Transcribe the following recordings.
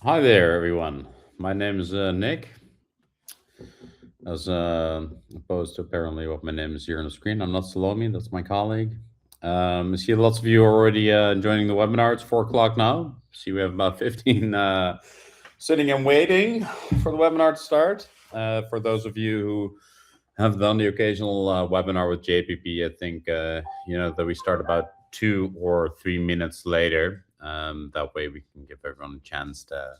Hi there, everyone. My name is Nick. As opposed to apparently what my name is here on the screen, I'm not Salome. That's my colleague. I see lots of you are already joining the webinar. It's 4 o'clock now. See, we have about 15 sitting and waiting for the webinar to start. For those of you who have done the occasional webinar with JPP, I think you know that we start about 2 or 3 minutes later. That way, we can give everyone a chance to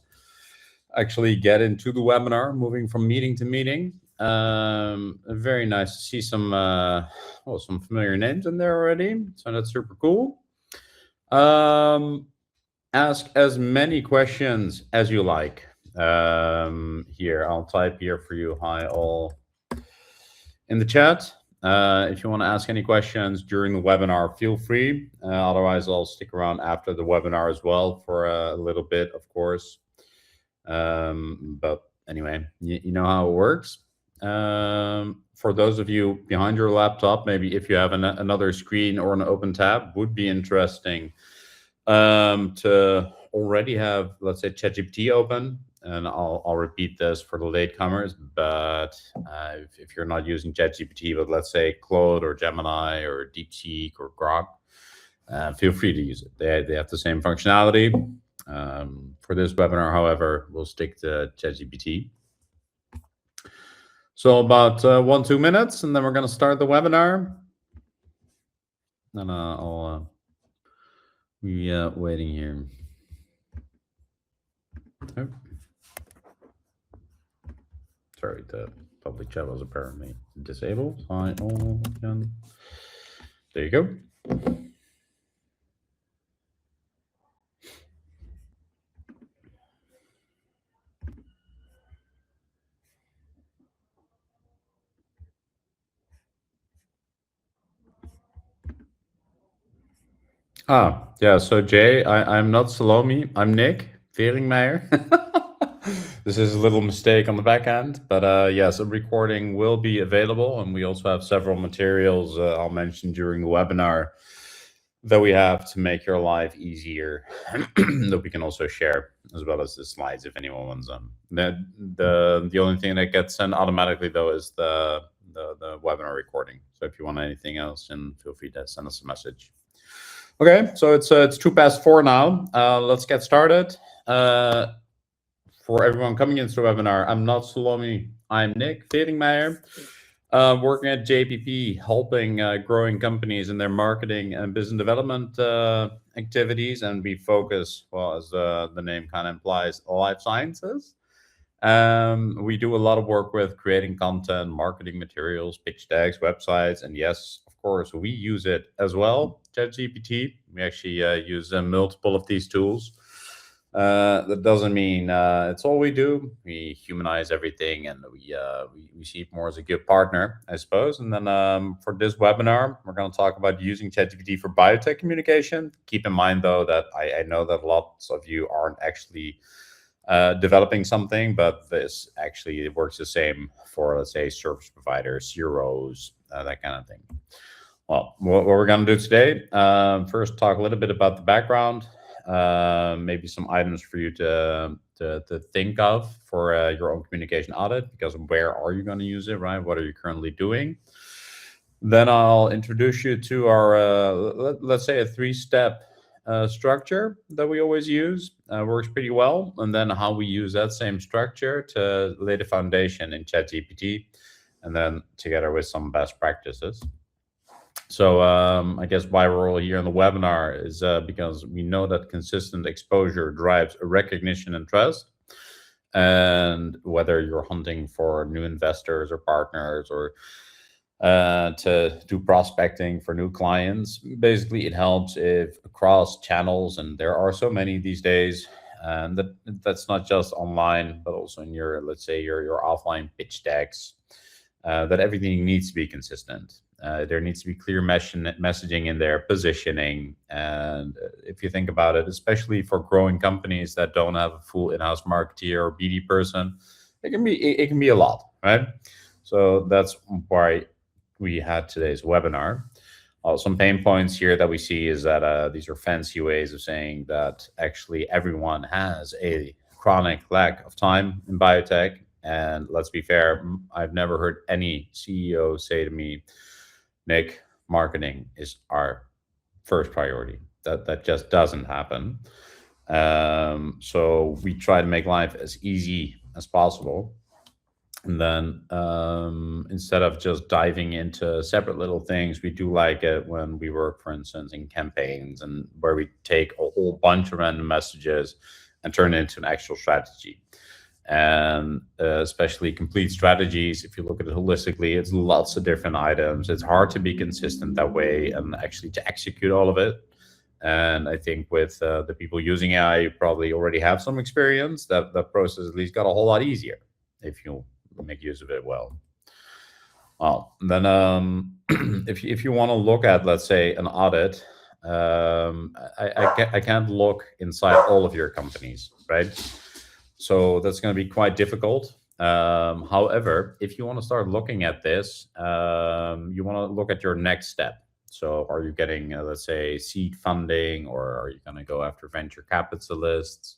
actually get into the webinar, moving from meeting to meeting. Very nice to see some familiar names in there already, so that's super cool. Ask as many questions as you like. Here, I'll type here for you. Hi, all in the chat. If you want to ask any questions during the webinar, feel free. Otherwise, I'll stick around after the webinar as well for a little bit, of course. But anyway, you know how it works. For those of you behind your laptop, maybe if you have another screen or an open tab, would be interesting to already have, let's say, ChatGPT open. And I'll repeat this for the latecomers, but if you're not using ChatGPT, but let's say Claude or Gemini or DeepSeek or Grok, feel free to use it. They have the same functionality. For this webinar, however, we'll stick to ChatGPT. So about 1-2 minutes, and then we're going to start the webinar. And I'll be waiting here. Oh. Sorry, the public chat was apparently disabled. Hi, all again. There you go. Yeah. So Jay, I'm not Salome. I'm Nick Veringmeijer. This is a little mistake on the back end, but yes, a recording will be available, and we also have several materials I'll mention during the webinar that we have to make your life easier that we can also share, as well as the slides if anyone wants them. The only thing that gets sent automatically though is the webinar recording. So if you want anything else, then feel free to send us a message. Okay, so it's 4:02 now. Let's get started. For everyone coming into the webinar, I'm not Salome. I'm Nick Veringmeijer, working at JPP, helping growing companies in their marketing and business development activities. And we focus, well, as the name kind of implies, life sciences. We do a lot of work with creating content, marketing materials, pitch decks, websites, and yes, of course, we use it as well. ChatGPT. We actually use multiple of these tools. That doesn't mean it's all we do. We humanize everything, and we see it more as a good partner, I suppose. And then for this webinar, we're going to talk about using ChatGPT for biotech communication. Keep in mind, though, that I know that lots of you aren't actually developing something, but this actually works the same for, let's say, service providers, CROs, that kind of thing. Well, what we're going to do today, first talk a little bit about the background, maybe some items for you to think of for your own communication audit, because where are you going to use it, right? What are you currently doing? Then I'll introduce you to our, let's say, a 3-step structure that we always use. Works pretty well. And then how we use that same structure to lay the foundation in ChatGPT, and then together with some best practices. So I guess why we're all here on the webinar is because we know that consistent exposure drives recognition and trust. And whether you're hunting for new investors or partners, or to do prospecting for new clients, basically it helps if across channels, and there are so many these days, and that's not just online, but also in your, let's say, your offline pitch decks, that everything needs to be consistent. There needs to be clear messaging in there, positioning. And if you think about it, especially for growing companies that don't have a full in-house marketeer or BD person, it can be a lot, right? So that's why we had today's webinar. Some pain points here that we see is that these are fancy ways of saying that actually everyone has a chronic lack of time in biotech. And let's be fair, I've never heard any CEO say to me, Nick, marketing is our first priority. That just doesn't happen. So we try to make life as easy as possible. And then instead of just diving into separate little things, we do like it when we work, for instance, in campaigns and where we take a whole bunch of random messages and turn it into an actual strategy. And especially complete strategies, if you look at it holistically, it's lots of different items. It's hard to be consistent that way and actually to execute all of it. And I think with the people using AI, you probably already have some experience. That process at least got a whole lot easier if you make use of it well. Well, then if you want to look at, let's say, an audit, I can't look inside all of your companies, right? So that's going to be quite difficult. However, if you want to start looking at this, you want to look at your next step. So are you getting, let's say, seed funding, or are you going to go after venture capitalists?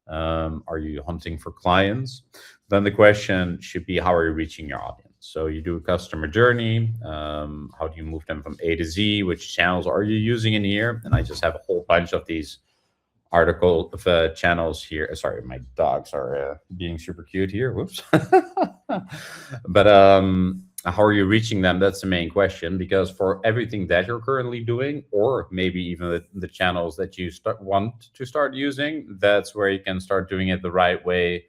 Are you hunting for clients? Then the question should be, how are you reaching your audience? So you do a customer journey. How do you move them from A to Z? Which channels are you using in here? And I just have a whole bunch of these article of channels here. Sorry, my dogs are being super cute here. Whoops. But how are you reaching them? That's the main question, because for everything that you're currently doing, or maybe even the channels that you want to start using, that's where you can start doing it the right way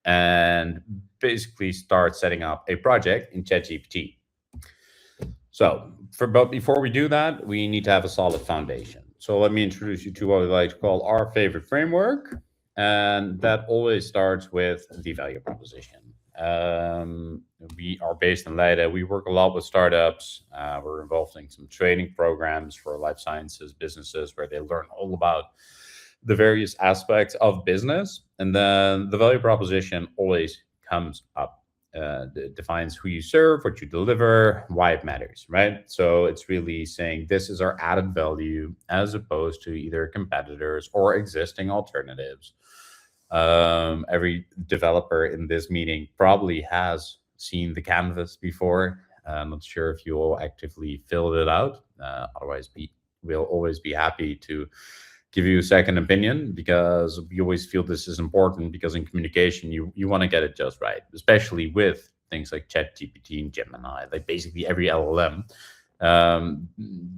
and basically start setting up a project in ChatGPT. So, but before we do that, we need to have a solid foundation. So let me introduce you to what we like to call our favorite framework. And that always starts with the value proposition. We are based in Leiden. We work a lot with startups. We're involved in some training programs for life sciences businesses where they learn all about the various aspects of business. And then the value proposition always comes up. Defines who you serve, what you deliver, why it matters, right? So it's really saying this is our added value as opposed to either competitors or existing alternatives. Every developer in this meeting probably has seen the canvas before. I'm not sure if you all actively filled it out. Otherwise, we'll always be happy to give you a second opinion, because we always feel this is important, because in communication, you want to get it just right, especially with things like ChatGPT and Gemini, like basically every LLM.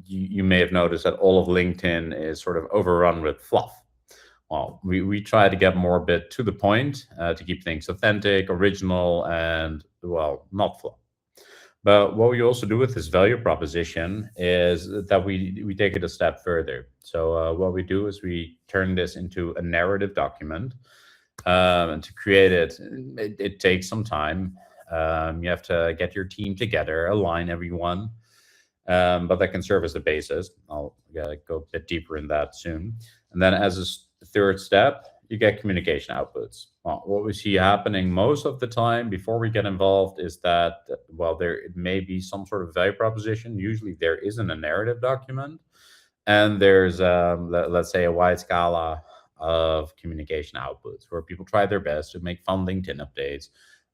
You may have noticed that all of LinkedIn is sort of overrun with fluff. Well, we try to get more a bit to the point, to keep things authentic, original, and, well, not fluff. But what we also do with this value proposition is that we take it a step further. So what we do is we turn this into a narrative document. And to create it takes some time. You have to get your team together, align everyone. But that can serve as the basis. I'll go a bit deeper in that soon. And then as a third step, you get communication outputs. Well, what we see happening most of the time before we get involved is that, well, there may be some sort of value proposition. Usually there isn't a narrative document. And there's, let's say, a wide scala of communication outputs where people try their best to make fun LinkedIn updates.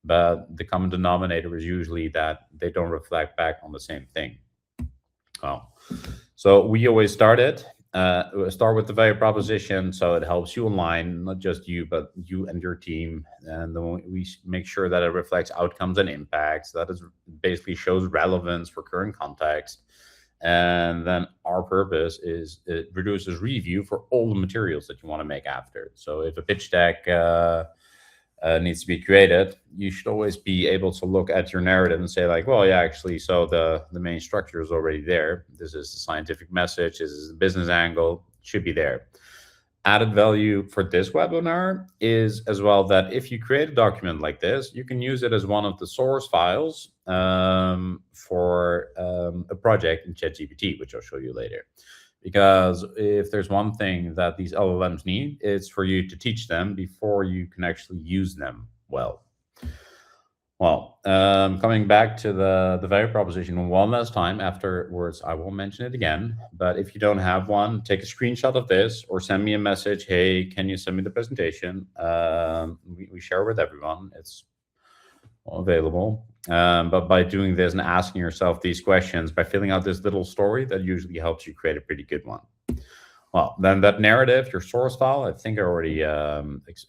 But the common denominator is usually that they don't reflect back on the same thing. Well, so we always start with the value proposition, so it helps you align, not just you, but you and your team. And then we make sure that it reflects outcomes and impacts, that it basically shows relevance for current context. And then our purpose is it reduces review for all the materials that you want to make after. So if a pitch deck needs to be created, you should always be able to look at your narrative and say, like, well, yeah, actually, so the main structure is already there. This is the scientific message. This is the business angle. It should be there. Added value for this webinar is as well that if you create a document like this, you can use it as one of the source files for a project in ChatGPT, which I'll show you later. Because if there's one thing that these LLMs need, it's for you to teach them before you can actually use them well. Well, coming back to the value proposition one last time. Afterwards, I will mention it again. But if you don't have one, take a screenshot of this or send me a message. Hey, can you send me the presentation? We share with everyone. It's available. But by doing this and asking yourself these questions, by filling out this little story, that usually helps you create a pretty good one. Well, then that narrative, your source file, I think I already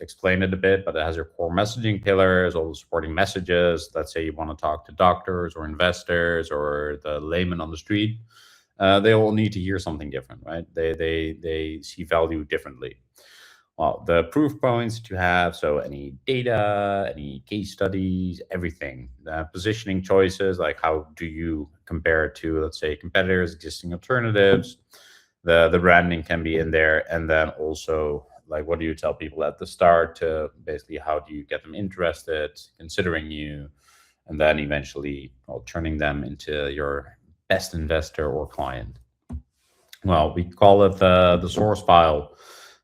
explained it a bit, but it has your core messaging pillars, all the supporting messages. Let's say you want to talk to doctors or investors or the layman on the street. They all need to hear something different, right? They see value differently. Well, the proof points that you have, so any data, any case studies, everything, positioning choices, like how do you compare to, let's say, competitors, existing alternatives. The branding can be in there, and then also like what do you tell people at the start to basically how do you get them interested, considering you, and then eventually, well, turning them into your best investor or client. Well, we call it the source file,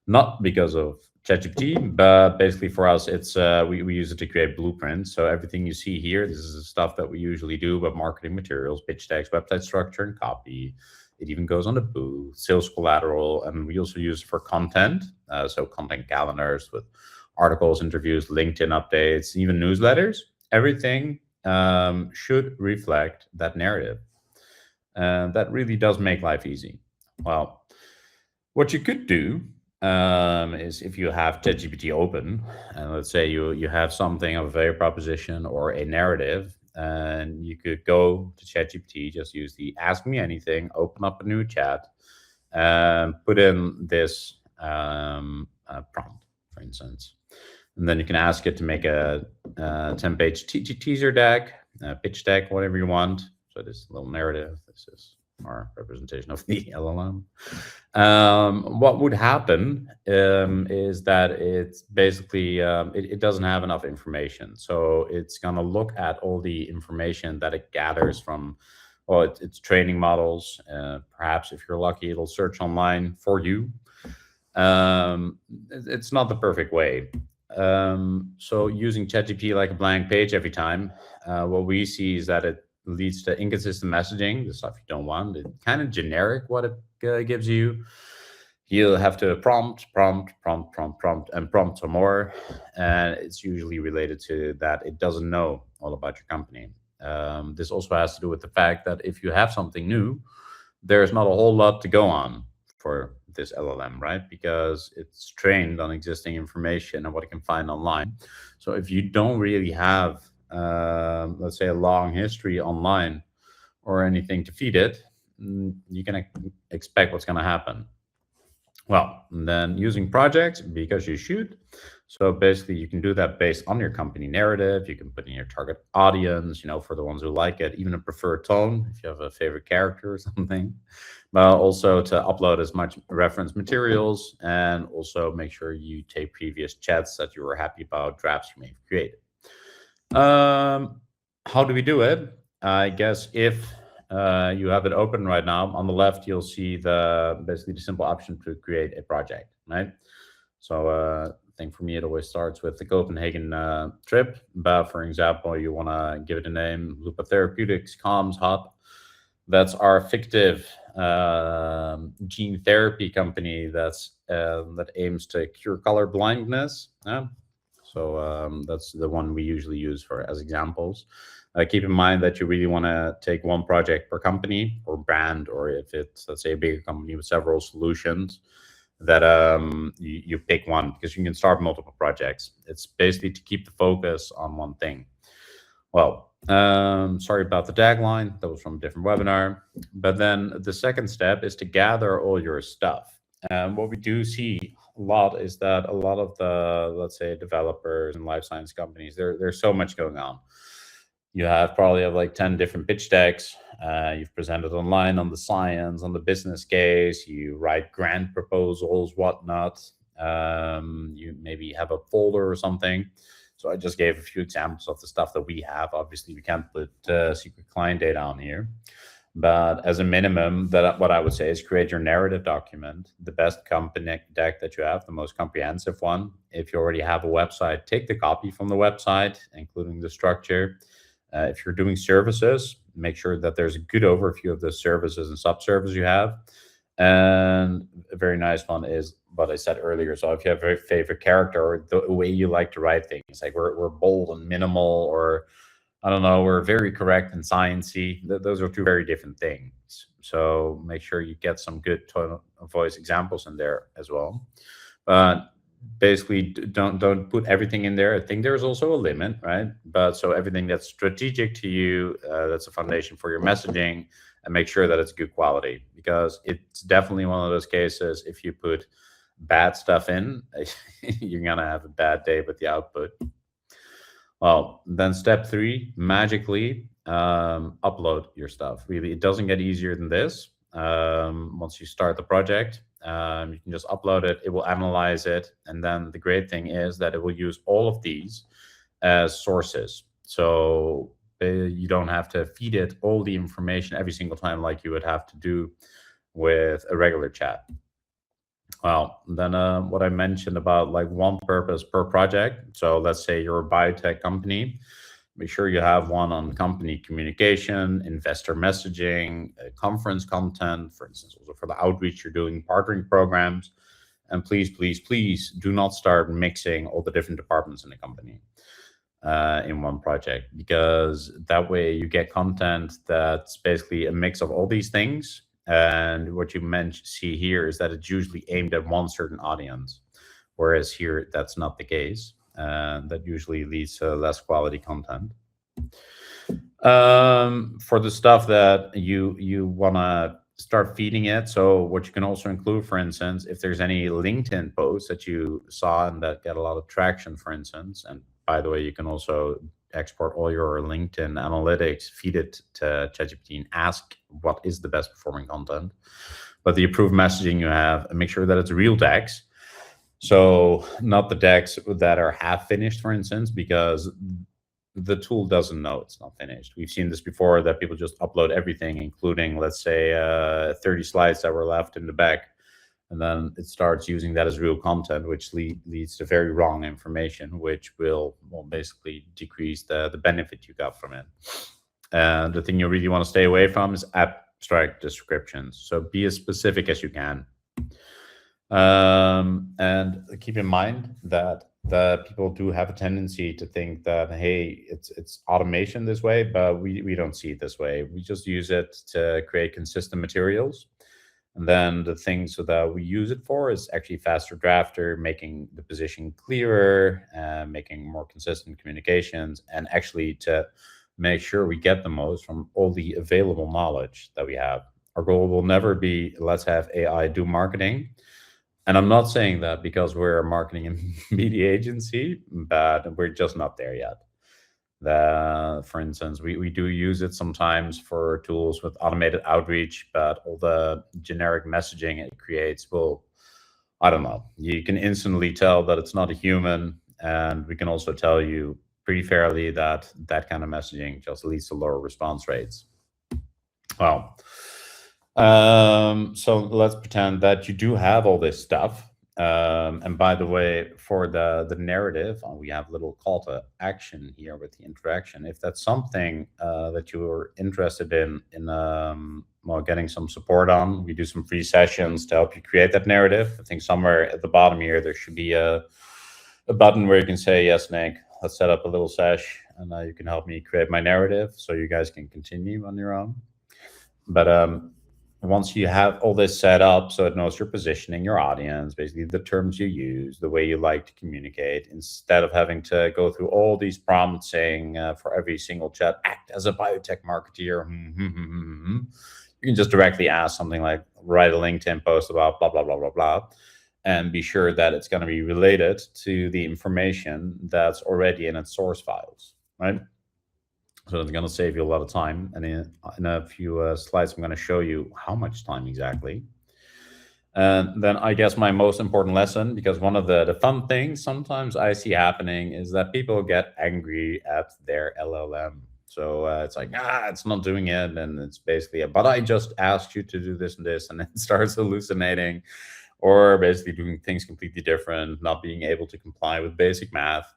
not because of ChatGPT, but basically for us, it's we use it to create blueprints. So everything you see here, this is the stuff that we usually do, but marketing materials, pitch decks, website structure, and copy. It even goes on the booth, sales collateral, and we also use it for content. So content calendars with articles, interviews, LinkedIn updates, even newsletters. Everything should reflect that narrative. And that really does make life easy. Well, what you could do is if you have ChatGPT open, and let's say you have something of a value proposition or a narrative, and you could go to ChatGPT, just use the Ask Me Anything, open up a new chat, and put in this prompt, for instance. And then you can ask it to make a 10-page teaser deck, pitch deck, whatever you want. So this little narrative, this is our representation of the LLM. What would happen is that it's basically it doesn't have enough information, so it's gonna look at all the information that it gathers from, well, it's training models. Perhaps if you're lucky, it'll search online for you. It's not the perfect way. So using ChatGPT like a blank page every time, what we see is that it leads to inconsistent messaging, the stuff you don't want. It's kind of generic what it gives you. You'll have to prompt, and prompt some more. And it's usually related to that it doesn't know all about your company. This also has to do with the fact that if you have something new, there's not a whole lot to go on for this LLM, right? Because it's trained on existing information and what it can find online. So if you don't really have, let's say, a long history online or anything to feed it, you can expect what's going to happen. Well, and then using projects, because you should. So basically, you can do that based on your company narrative. You can put in your target audience, for the ones who like it, even a preferred tone if you have a favorite character or something. But also to upload as much reference materials, and also make sure you take previous chats that you were happy about, drafts you may have created. How do we do it? I guess if you have it open right now, on the left, you'll see basically the simple option to create a project, right? So I think for me, it always starts with the Copenhagen trip. But for example, you want to give it a name, Lupa Therapeutics Comms Hub. That's our fictive gene therapy company that aims to cure color blindness. So that's the one we usually use as examples. Keep in mind that you really want to take one project per company or brand, or if it's, let's say, a bigger company with several solutions, that you pick one, because you can start multiple projects. It's basically to keep the focus on one thing. Well, sorry about the tagline. That was from a different webinar. But then the second step is to gather all your stuff. And what we do see a lot is that a lot of the, let's say, developers and life science companies, there's so much going on. You probably have like 10 different pitch decks. You've presented online on the science, on the business case. You write grant proposals, whatnot. You maybe have a folder or something. So I just gave a few examples of the stuff that we have. Obviously, we can't put secret client data on here. But as a minimum, that what I would say is create your narrative document, the best company deck that you have, the most comprehensive one. If you already have a website, take the copy from the website, including the structure. If you're doing services, make sure that there's a good overview of the services and sub-services you have. And a very nice one is what I said earlier. So if you have a very favorite character or the way you like to write things, like we're bold and minimal, or I don't know, we're very correct and sciencey. Those are two very different things. So make sure you get some good tone of voice examples in there as well. But basically, don't put everything in there. I think there's also a limit, right? But so everything that's strategic to you, that's a foundation for your messaging, and make sure that it's good quality, because it's definitely one of those cases. If you put bad stuff in, you're gonna have a bad day with the output. Well, then step three, magically upload your stuff. Really, it doesn't get easier than this. Once you start the project, you can just upload it. It will analyze it. And then the great thing is that it will use all of these as sources. So you don't have to feed it all the information every single time like you would have to do with a regular chat. Well, then what I mentioned about like one purpose per project. So let's say you're a biotech company. Make sure you have one on company communication, investor messaging, conference content, for instance, also for the outreach you're doing, partnering programs. And please, please, please do not start mixing all the different departments in the company in one project, because that way you get content that's basically a mix of all these things. And what you see here is that it's usually aimed at one certain audience, whereas here that's not the case. That usually leads to less quality content. For the stuff that you want to start feeding it, so what you can also include, for instance, if there's any LinkedIn posts that you saw and that get a lot of traction, for instance, and by the way, you can also export all your LinkedIn analytics, feed it to ChatGPT and ask what is the best performing content. But the approved messaging you have, and make sure that it's real decks. So not the decks that are half finished, for instance, because the tool doesn't know it's not finished. We've seen this before, that people just upload everything, including, let's say, 30 slides that were left in the back. And then it starts using that as real content, which leads to very wrong information, which will basically decrease the benefit you got from it. And the thing you really want to stay away from is abstract descriptions. So be as specific as you can. And keep in mind that people do have a tendency to think that, hey, it's automation this way, but we don't see it this way. We just use it to create consistent materials. And then the things that we use it for is actually faster drafter, making the position clearer, making more consistent communications, and actually to make sure we get the most from all the available knowledge that we have. Our goal will never be, let's have AI do marketing. And I'm not saying that because we're a marketing and media agency, but we're just not there yet. For instance, we do use it sometimes for tools with automated outreach, but all the generic messaging it creates will, I don't know, you can instantly tell that it's not a human. And we can also tell you pretty fairly that that kind of messaging just leads to lower response rates. Well, so let's pretend that you do have all this stuff. And by the way, for the narrative, we have a little call to action here with the interaction. If that's something that you're interested in getting some support on, we do some free sessions to help you create that narrative. I think somewhere at the bottom here, there should be a button where you can say, yes, Nick, let's set up a little sesh, and you can help me create my narrative so you guys can continue on your own. But once you have all this set up, so it knows your positioning, your audience, basically the terms you use, the way you like to communicate, instead of having to go through all these prompts saying for every single chat, act as a biotech marketeer, you can just directly ask something like, write a LinkedIn post about blah, blah, blah, blah, blah, and be sure that it's going to be related to the information that's already in its source files, right? So it's going to save you a lot of time. And in a few slides, I'm going to show you how much time exactly. And then I guess my most important lesson, because one of the fun things sometimes I see happening is that people get angry at their LLM. So it's like, it's not doing it. And it's basically, but I just asked you to do this and this. And it starts hallucinating or basically doing things completely different, not being able to comply with basic math.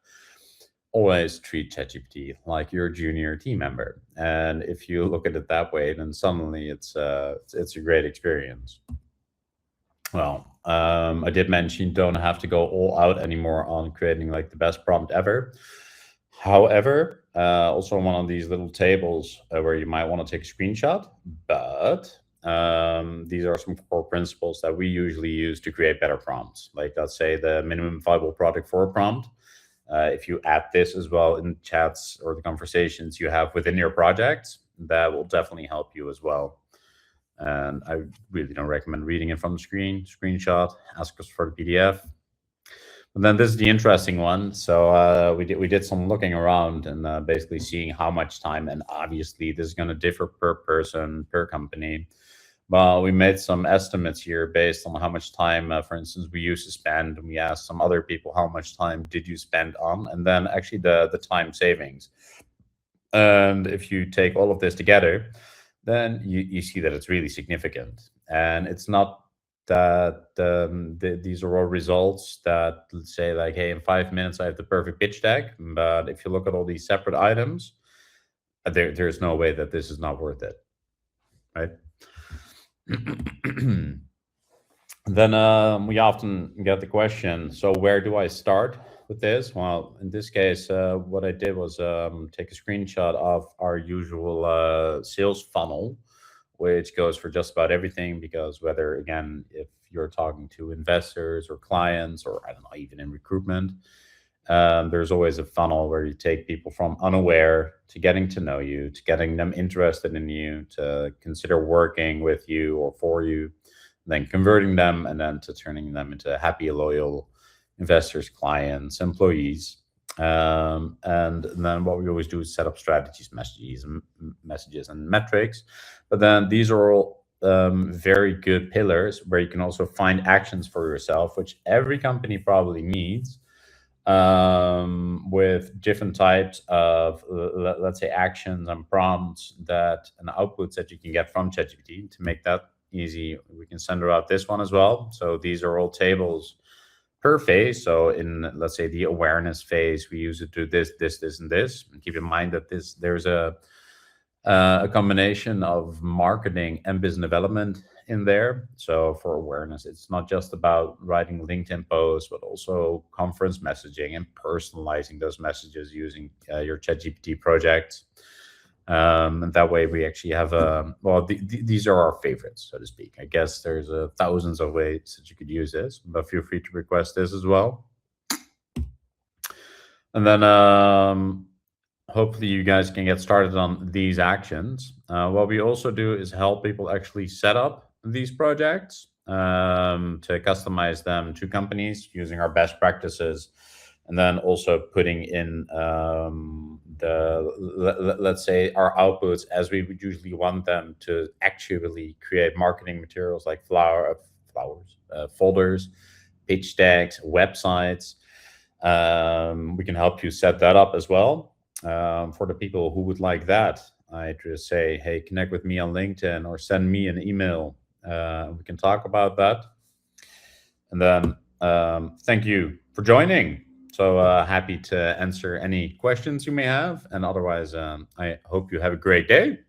Always treat ChatGPT like your junior team member. And if you look at it that way, then suddenly it's a great experience. Well, I did mention you don't have to go all out anymore on creating like the best prompt ever. However, also on one of these little tables where you might want to take a screenshot, but these are some core principles that we usually use to create better prompts. Like let's say the minimum viable product for a prompt. If you add this as well in chats or the conversations you have within your projects, that will definitely help you as well. And I really don't recommend reading it from the screenshot, ask us for the PDF. And then this is the interesting one. So we did some looking around and basically seeing how much time, and obviously this is going to differ per person, per company. Well, we made some estimates here based on how much time, for instance, we used to spend, and we asked some other people how much time did you spend on, and then actually the time savings. And if you take all of this together, then you see that it's really significant. And it's not that these are all results that, let's say, like, hey, in 5 minutes I have the perfect pitch deck. But if you look at all these separate items, there's no way that this is not worth it, right? Then we often get the question, so where do I start with this? Well, in this case, what I did was take a screenshot of our usual sales funnel, which goes for just about everything, because whether, again, if you're talking to investors or clients, or I don't know, even in recruitment, there's always a funnel where you take people from unaware to getting to know you, to getting them interested in you, to consider working with you or for you, then converting them, and then to turning them into happy, loyal investors, clients, employees. And then what we always do is set up strategies, messages, and metrics. But then these are all very good pillars where you can also find actions for yourself, which every company probably needs, with different types of, let's say, actions and prompts that and outputs that you can get from ChatGPT. To make that easy, we can send out this one as well. So these are all tables per phase. So in, let's say, the awareness phase, we use it to this, and this. And keep in mind that there's a combination of marketing and business development in there. So for awareness, it's not just about writing LinkedIn posts, but also conference messaging and personalizing those messages using your ChatGPT project. And that way we actually have these are our favorites, so to speak. I guess there's thousands of ways that you could use this, but feel free to request this as well. And then hopefully you guys can get started on these actions. What we also do is help people actually set up these projects, to customize them to companies using our best practices, and then also putting in let's say, our outputs as we would usually want them to actually create marketing materials like folders, pitch decks, websites. We can help you set that up as well. For the people who would like that, I just say, hey, connect with me on LinkedIn or send me an email. We can talk about that. And then thank you for joining. So happy to answer any questions you may have. And otherwise, I hope you have a great day.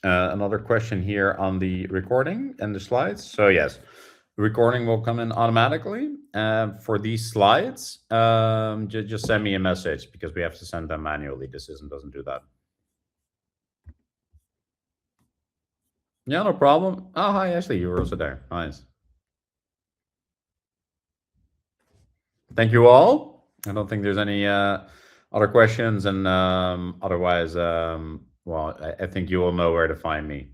Another question here on the recording and the slides. So yes, the recording will come in automatically. For these slides, just send me a message, because we have to send them manually. The system doesn't do that. Yeah, no problem. Oh, hi, Ashley. You were also there. Nice. Thank you all. I don't think there's any other questions. And otherwise, well, I think you all know where to find me.